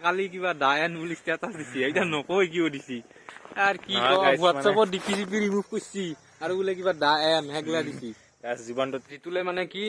কালি কিবা ডায়ান বুলি ষ্টেটাছ দিছি এইটা নকয় কিয় দিছি আর কি হোয়াটসঅ্যাপত ডিপি চিপি রিমুভ করছি আর বোলে কিবা ডায়ান হেগলা দিছি জীৱনটো জিতুলে মানে কি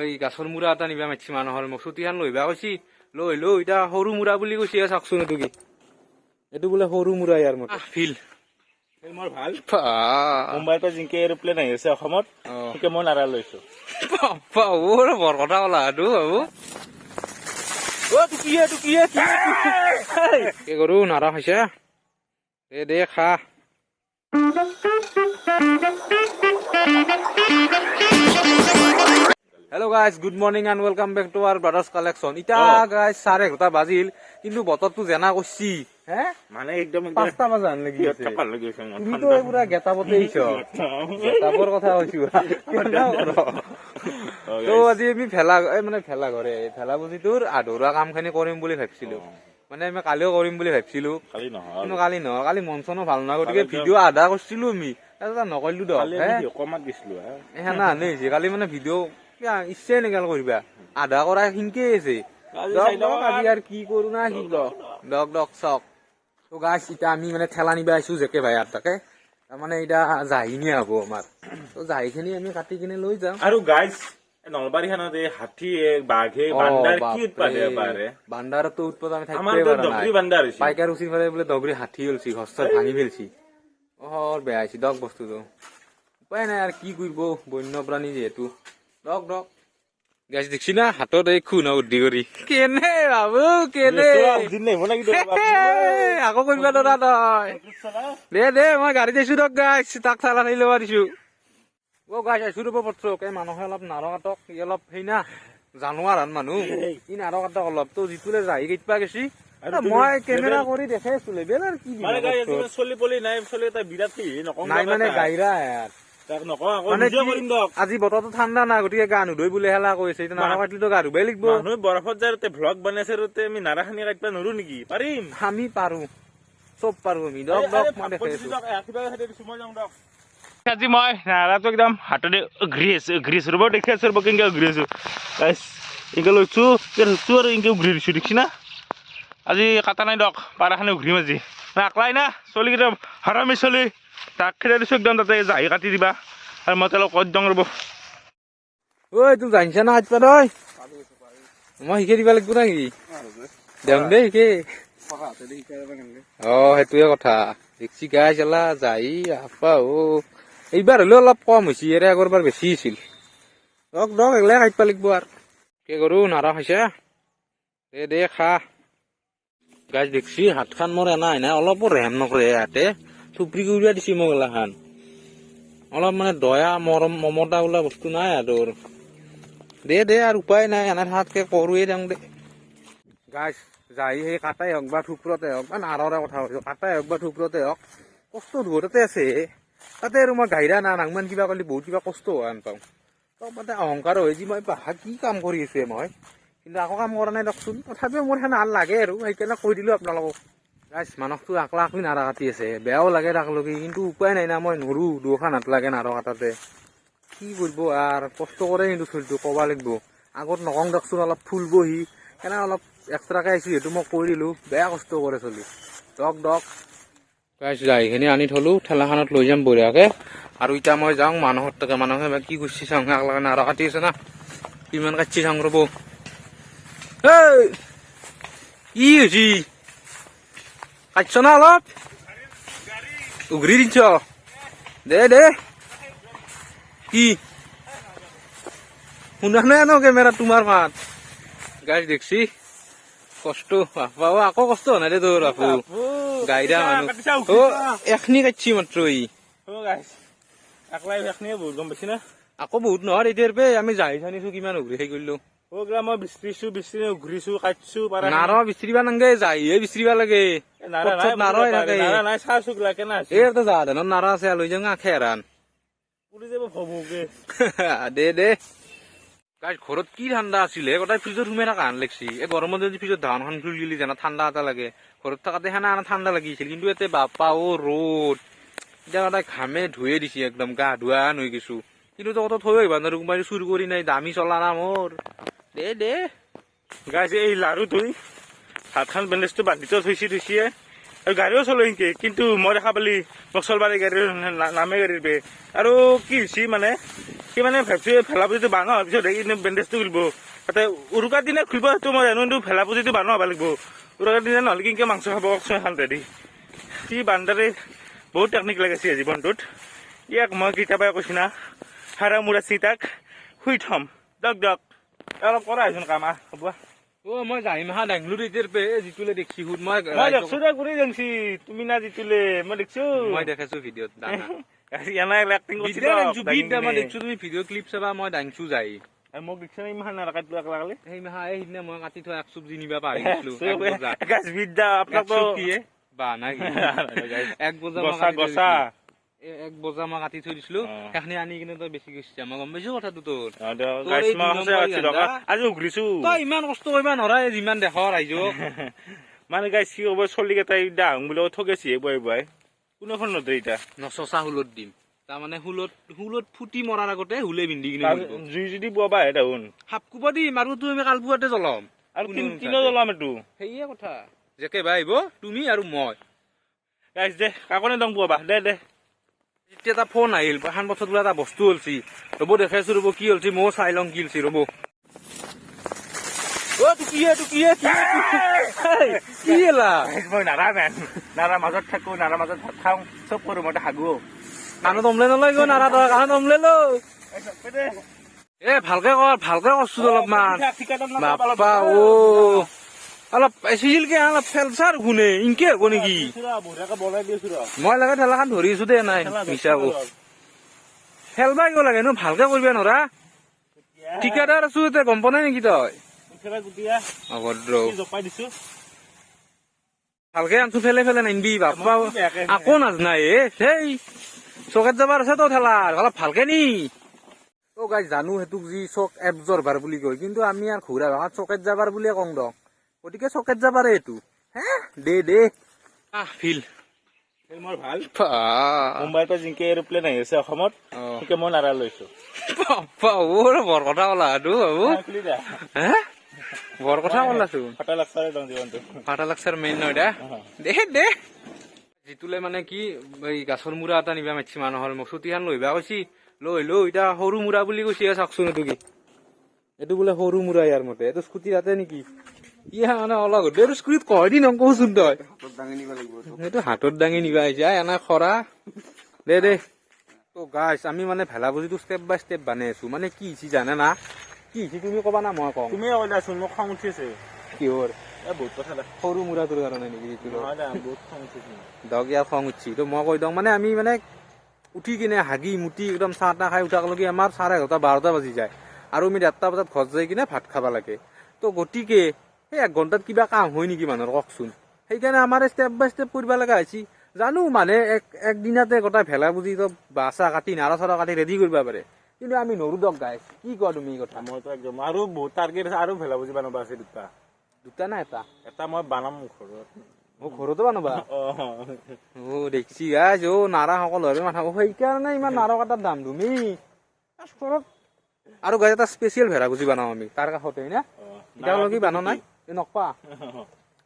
এই গাছৰ মুৰা এটা নিবা মাতিছি মানুহৰ মচুতিহান লৈবা কৈছি লৈ এতিয়া সৰু মুৰা বুলি কৈছি চাওকচোন এইটো কি এইটো বোলে সৰু মুৰা ইয়াৰ মতে ফিল মোৰ ভাল মুম্বাইৰ পৰা জিংকে এৰোপ্লেন আহি আছে অসমত সেকে মই নাৰা লৈছো বৰ কথা কলা এইটো বাবু কি কৰো নাৰা হৈছে দে খা hello' guys good morning and welcome back to our brothers collection এতিয়া গাইজ 11:30 বাজিল কিন্তু বতৰটো জেনা কৰিছি হে মানে একদম 5টা বাজা লাগি আছে তুমিতো পুৰা গেটাবতে আহিছ গেটাবৰ কথা কৈছো তো আজি আমি ভেলা ঘৰে ভেলা বুজিটোৰ আধৰুৱা কামখিনি কৰিম বুলি ভাবিছিলো মানে আমি কালিও কৰিম বুলি ভাবিছিলো কিন্তু কালি নহয় কালি মন চনো ভাল নহয় গতিকে ভিডিঅ' আধা কৰিছিলো আমি নকৰিলো দিয়ক কালি মানে ভিডিঅ' ইচ্ছাই নেগাল কৰিবা আধা কৰা সিনকে আছে আজি আৰু কি কৰো না কি দক চক তো গাছ এতিয়া আমি মানে ঠেলা নিবা আহিছো জেকে ভাই আর তাকে তাৰমানে এতিয়া জাহিনী হব আমাৰ তো জাহিখিনি আমি কাটি কিনে লৈ যাম আৰু গাইজ নলবাৰীখনত এই হাতী বাঘে বান্দাৰ কি উৎপাদে পাৰে বান্দাৰতো উৎপাদ আমি পাইকাৰ উচি ফেলে বোলে দগৰি হাতী হলছি ঘৰ ভাঙি ফেলছি বেয়া হৈছে দক বস্তুটো উপায় নাই আৰু কি কৰিব বন্যপ্ৰাণী যিহেতু দক গাছ দেখছি না হাতত এই খুনা উদ্ধি কৰি কেনে বাবু কেনে আকৌ কৰিবা দৰা তই দে মই গাড়ী দিছো দক গাছ তাক চালা থাকি ল'ব দিছো গাছ আছো ৰব পত্ৰক এই মানুহে অলপ নাৰ কাটক ই অলপ সেই না জানুৱাৰ হান মানুহ ই নাৰ কাটক অলপ তো যিটোলে যাই কেইবা গেছি মই কেমেৰা কৰি দেখাই আছো লেবেল আৰু কি চলি পলি নাই চলি এটা বিৰাট নাই মানে গাইৰা আজি বতৰটো ঠাণ্ডা না গতিকে গা নুধুই বোলে হেলা কৈছে এতিয়া নাৰা কাটিলেতো গা ধুবাই লাগিব মানুহে বৰফত যায় ভ্লগ বনাইছে আমি নাৰা খানি কাটিব নোৱাৰো নেকি পাৰিম আমি পাৰো চব পাৰো আমি দক মই দেখাই আছো আজি মই নাৰাটো একদম হাততে ঘূৰি আছো ৰব দেখি আছো ৰব কেনেকে ঘূৰি আছো এনেকে লৈছো আৰু এনেকে ঘূৰি দিছো দেখছি না আজি কাটা নাই দক পাৰাখানে ঘূৰিম আজি আকলাই না চলি কেইটা হৰামি চলি তাক খেলাই দিছো একদম তাতে জাহি কাটি দিবা আৰু মই তেওঁলোক কত দং ৰব ঐ তোৰ জানিছা না আজি তই মই শিকাই দিবা লাগিব নেকি দেম দে শিকে সেইটোৱে কথা দেখছি গাই চালা যাই আপা এইবাৰ হলেও অলপ কম হৈছে ইয়াৰে আগৰবাৰ বেছি হৈছিল দক এগলাই কাটিব লাগিব আৰু কি কৰো নাৰা হৈছে দে খা গাছ দেখছি হাতখন মোৰ এনা নাই অলপো ৰেম নকৰে ইয়াতে থুপৰি উলিয়া দিছি মোক এলাখান অলপ মানে দয়া মৰম মমতা বোলা বস্তু নাই আৰু দে আৰু উপায় নাই এনে হাতকে কৰোৱে যাওঁ দে গাছ যাই সেই কাটাই হওক বা থুপৰতে হওক বা নাৰৰে কথা কৈছো কাটাই হওক বা থুপৰতে হওক কষ্ট ধৰতে আছে তাতে আৰু মই গাইৰা না নাংমান কিবা কৰিলে বহুত কিবা কষ্ট হোৱা আন পাওঁ তক মানে অহংকাৰ হৈ যি মই কি কাম কৰি আছো মই কিন্তু আকৌ কাম কৰা নাই দকচোন তথাপিও মোৰ সেনে ভাল লাগে আৰু সেইকাৰণে কৈ দিলো আপোনালোকক গাইছ মানুহটো আকলা আকলি নাৰা কাটি আছে বেয়াও লাগে তাকলৈকে কিন্তু উপায় নাই না মই নৰো দুখন হাত লাগে নাৰ কাটাতে কি কৰিব আৰু কষ্ট কৰে কিন্তু চলিটো ক'ব লাগিব আগত নকওঁ দকচোন অলপ ফুলবহি সেনে অলপ এক্সট্ৰাকে আহিছো সেইটো মই কৈ দিলো বেয়া কষ্ট কৰে চলি দক গাইছ যাইখিনি আনি থলো ঠেলাখনত লৈ যাম বঢ়িয়াকে আৰু এতিয়া মই যাওঁ মানুহৰ তাকে মানুহে কি কৰিছে চাওঁ আকলাকে নাৰা কাটি আছে না কিমান কাটছি চাওঁ ৰ'ব কি হৈছি কাটছ না অলপ উঘৰি দিছ দে কি শুনা নাই ন কেমেৰা তোমাৰ মাত গাইছ দেখছি কষ্ট বাপা আকৌ কষ্ট হোৱা নাই দে তোৰ বাপু গাইৰা মানুহ এখনি কাটছি মাত্ৰ আকৌ বহুত নহয় এতিয়াৰ পে আমি যাই জানিছো কিমান উঘৰি সেই কৰিলো মই বিচৰিছো ঘূৰিছো কাটছো নাৰ বিচৰিবা নাগে যাইহে বিচৰিবা লাগে নাৰা আছে লৈ যাওঁ আখে হেৰান দে গাইছ ঘৰত কি ঠাণ্ডা আছিলে গোটাই ফ্ৰিজত সোমাই থকা হান লাগছি এই গৰমত যদি ফ্ৰিজত ধানখন খুলি দিলি জানা ঠাণ্ডা এটা লাগে ঘৰত থকাতে সেনা ঠাণ্ডা লাগিছিল কিন্তু ইয়াতে বাপা ৰ'দ এতিয়া গোটাই ঘামে ধুয়ে দিছে একদম গা ধোৱা হৈ গৈছো কিন্তু তহঁত থৈ আহিবা নোৱাৰো কোনোবাই চুৰ কৰি নাই দামী চলা না মোৰ দে গাইছ এই লাৰু ধুই হাতখন বেণ্ডেজটো বান্ধি থৈছে আৰু গাড়ীও চলো সেনকে কিন্তু মই দেখা পালি মোক চলবাৰী গাড়ীৰ নামে গাড়ীৰ বে আৰু কি হৈছে মানে সি মানে ভাবছি ভেলা পুজিটো বান্ধ হোৱাৰ পিছত বেণ্ডেজটো খুলিব তাতে উৰুকাৰ দিনা খুলিব সেইটো মই জানো কিন্তু ভেলা পুজিটো বান্ধ হ'ব লাগিব উৰুকাৰ দিনা নহ'লে কিনকে মাংস খাব কওকচোন এখন ৰেডি সি বান্ধাৰে বহুত টেকনিক লাগাইছে জীৱনটোত ইয়াক মই কেতিয়াবাই কৈছো না হাৰা মূৰা চিতাক শুই থম দক অলপ কৰা আহিছোন কাম হ'ব মই যাইম হা দাংলুৰ এতিয়াৰ পে যিটোলে দেখছি সুদ মই দেখছো দে ঘূৰি যাংছি তুমি না যিটোলে মই দেখছো মই দেখাইছো ভিডিঅ'ত এনাই এক্টিং কৰিছি দেখছো তুমি ভিডিঅ' ক্লিপ চাবা মই দাংছো যাই মোক দেখছো না ইমান নাৰাকাত লাগলে সেই মাহা সিদিনা মই কাটি থোৱা এক চব্জি নিবা পাৰিছিলো বিদ্যা আপোনাক বা নাই এক বজা মই কাটি থৈ দিছিলো সেইখিনি আনি কিনে তই বেছি গৈছে মই গম পাইছো কথাটো তোৰ আজি উঘৰিছো তই ইমান কষ্ট কৰিবা নৰা যিমান দেখ ৰাইজক মানে গাইছ কি হ'ব চলি কেইটাই ডাঙ বুলি ঠগেছি বুৱাই কোনোখন নদী এতিয়া নচচা হুলত দিম তাৰমানে হুলত ফুটি মৰাৰ আগতে হুলে বিন্ধি কিনে জুই যদি বুৱাবা হে দেখোন সাপ কোবা দিম আৰু তুমি কাল পুৱাতে জ্বলাম আৰু কিনো জ্বলাম এইটো সেয়ে কথা যেকে বা আহিব তুমি আৰু মই গাইছ দে কাকনে দং বুৱাবা দে এতিয়া এটা ফোন আহিল এখন বছৰ বোলে এটা বস্তু হলছি ৰ'ব দেখাইছো ৰ'ব কি হলছি ময়ো চাই লওঁ কি হলছি ৰ'ব নাৰা মাজত থাকো নাৰা মাজত ভাত খাওঁ চব কৰো মই হাগো কাণত অমলে নলয় গো নাৰা তই কাণত অমলে ল এ ভালকে কৰছো অলপমান বাপ্পা অলপ চিজিলকে অলপ ফেলচাৰ শুনে ইনকে হ'ব নেকি মই লাগে ঠেলাখন ধৰি আছো দে নাই মিছা খেলবা কিয় লাগে নো ভালকে কৰিবা নৰা ঠিকাদাৰ আছো এতিয়া গম পোৱা নাই নেকি তই অভদ্ৰ ভালকে আনছো ফেলে নাইনবি বাপ্পা আকৌ নাজনাই সেই চকেত যাবাৰ আছে তো ঠেলাৰ অলপ ভালকে নি তো গাই জানো সেইটোক যি চক এবজৰ্ভাৰ বুলি কয় কিন্তু আমি আৰু ঘূৰা ভাষাত চকেত যাবাৰ বুলিয়ে কওঁ দক গতিকে চকেত যাবাৰে এইটো হে দে ফিল মোৰ ভাল মুম্বাইৰ পৰা জিংকে এৰোপ্লেন আহি আছে অসমত সেইকে মই নাৰা লৈছো বৰ কথা কলা হে বৰ কথা কলাচোন ফাটা লাগছাৰ মেইন নহয় দে যিটোলে মানে কি এই গাছৰ মূৰা এটা নিবা মাতিছি মানুহৰ মোক চুটিখান লৈবা কৈছি লৈ এতিয়া সৰু মূৰা বুলি কৈছি চাওকচোন এইটো কি এইটো বোলে সৰু মূৰা ইয়াৰ মতে এইটো স্কুটি তাতে নেকি ইয়া মানে অলপ স্কুটিত কয় দিন অংকচোন তই সেইটো হাতত দাঙি নিবা আহিছা এনে খৰা দে তো গাইছ আমি মানে ভেলা ভুজিটো ষ্টেপ বাই ষ্টেপ বানাই আছো মানে কি হৈছে জানে না কি হৈছে তুমি কবা না মই কওঁ তুমি কৈছাচোন মোক খং উঠিছে কিহৰ বহুত কথা সৰু মূৰাটোৰ কাৰণে নেকি বহুত খং উঠিছে দক ইয়াৰ খং উঠছি তো মই কৈ দিওঁ মানে আমি মানে উঠি কিনে হাগি মুটি একদম চাহ তাহ খাই উঠাকলৈকে আমাৰ 11:30 12টা বাজি যায় আৰু আমি 1টা বজাত ঘৰত যাই কিনে ভাত খাব লাগে তো গতিকে সেই 1 ঘণ্টাত কিবা কাম হয় নেকি মানুহৰ কওকচোন সেইকাৰণে আমাৰ ষ্টেপ বাই ষ্টেপ কৰিব লগা হৈছে জানো মানে একদিনতে গোটাই ভেলা বুজি তো বাচা কাটি নাৰা চাৰা কাটি ৰেডি কৰিব পাৰে কিন্তু আমি নৰো দক গাইছ কি কোৱা তুমি এই কথা মইতো একদম আৰু বহুত টাৰ্গেট আছে আৰু ভেলা বুজি বানাব আছে দুটা না এটা মই বানাম ঘৰত ঘৰতো বানাবা দেখছি গাইছ নাৰা সকলোৰে মাথা সেইকাৰণে ইমান নাৰা কটাৰ দাম তুমি আৰু গাইছ এটা স্পেচিয়েল ভেলা বুজি বানাও আমি তাৰ কাষতে না এতিয়ালৈকে বানো নাই নকপা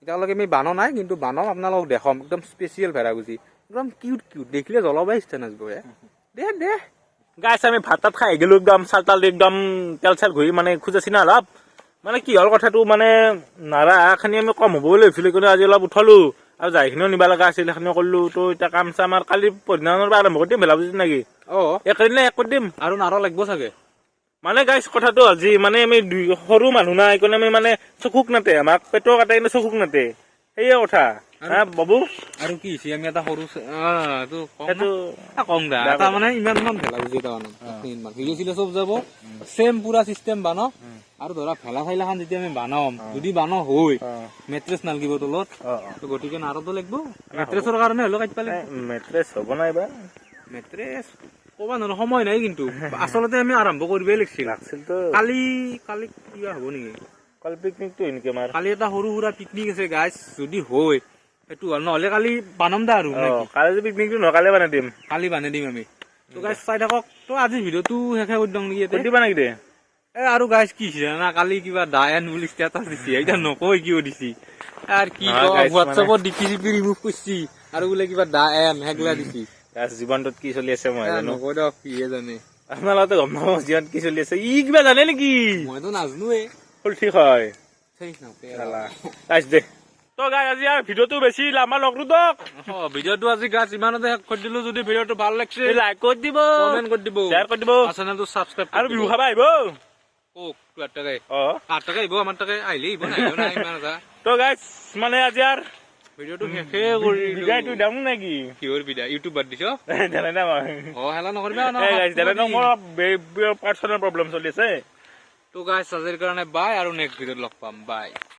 এতিয়ালৈকে আমি বানো নাই কিন্তু বানাম আপোনালোকক দেখাম একদম স্পেচিয়েল ভেলা বুজি একদম কিউট দেখিলে জলবায়ু ইচ্ছা নাচব দে গাইছ আমি ভাত তাত খাই গেলো একদম চাল তাল একদম তেল চেল ঘূৰি মানে খোজাছি না অলপ মানে কি হ'ল কথাটো মানে নাৰা খানি আমি কম হ'ব বুলি ভাবিছিলো কিন্তু আজি অলপ উঠালো আৰু যাইখিনিও নিবা লগা আছিল সেইখিনিও কৰিলো তো এতিয়া কাম চাম আমাৰ কালি পৰদিনাৰ পৰা আৰম্ভ কৰি দিম ভেলা বুজি নেকি একেদিনে এক কৰি দিম আৰু নাৰা লাগিব চাগে মানে গাইছ কথাটো আজি মানে আমি সৰু মানুহ না এইকাৰণে আমি মানে চকুক নাতে আমাক পেটৰ কাটে কিন্তু চকুক নাতে সেয়ে কথা বাবু আৰু কি হৈছে আমি এটা সৰু কম দা মানে ইমান ভেলা বুজি হিলো চিলো চব যাব চেম পুৰা চিষ্টেম বানো আৰু ধৰা ভেলা চাইলা খান যেতিয়া আমি বানাম যদি বানো হয় মেট্ৰেছ নালাগিব তলত গতিকে নাৰতো লাগিব মেট্ৰেছৰ কাৰণে হলেও কাটিব লাগিব মেট্ৰেছ হ'ব নাই বা মেট্ৰেছ কবা নোৱাৰো সময় নাই কিন্তু আচলতে আমি আৰম্ভ কৰিবই লাগিছিল কালি কিবা হ'ব নেকি কালি পিকনিকটো এনেকে আমাৰ কালি এটা সৰু সুৰা পিকনিক আছে গাইছ যদি হয় সেইটো হ'ল নহ'লে কালি বানাম দা আৰু কালি যদি পিকনিকটো নহয় কালি বানাই দিম আমি তো গাইছ চাই থাকক তো আজি ভিডিঅ'টো শেষে কৰি দিওঁ নেকি দিবা নেকি দে আৰু গাইছ কি জানা কালি কিবা ডায়ান বুলি ষ্টেটাছ দিছে এতিয়া নকয় কিয় দিছি আর কি হ্যাঁ, guys, হোয়াটসঅ্যাপত ডিপি চিপি ৰিমুভ কৰিছি আৰু বোলে কিবা দা এম হেগলা দিছি জীৱনটোত কি চলি আছে মই জানো নকয় দক কিহে জানে আপোনালোকে গম নাপাব জীৱনত কি চলি আছে ই কিবা জানে নেকি মইতো নাজনোৱে ফুল ঠিক হয় সেই নাপায় গাইছ দে তো গাই আজি আৰু ভিডিঅ'টো বেছি লাম্বা নকৰো দক ভিডিঅ'টো আজি গাছ ইমানতে শেষ কৰি দিলো যদি ভিডিঅ'টো ভাল লাগিছে লাইক কৰি দিব কমেন্ট কৰি দিব শ্বেয়াৰ কৰি দিব চেনেলটো সাবস্ক্ৰাইব আৰু বিহু খাব আহিব ওক 8 টাকাই অ 8 টাকা আহিব আমাৰ টাকাই আহিলে আহিব নাহিলেও নাই ইমান এটা তো গাইছ মানে আজি আৰু ভিডিঅ'টো শেষে কৰি বিদায়টো দাম নেকি কিহৰ বিদায় ইউটিউব বাদ দিছ জানে না মই হেলা নকৰিবা গাইছ জানে না মোৰ পাৰ্চনেল প্ৰব্লেম চলি আছে তো গাইছ আজিৰ কাৰণে বাই আৰু নেক্সট ভিডিঅ'ত লগ পাম বাই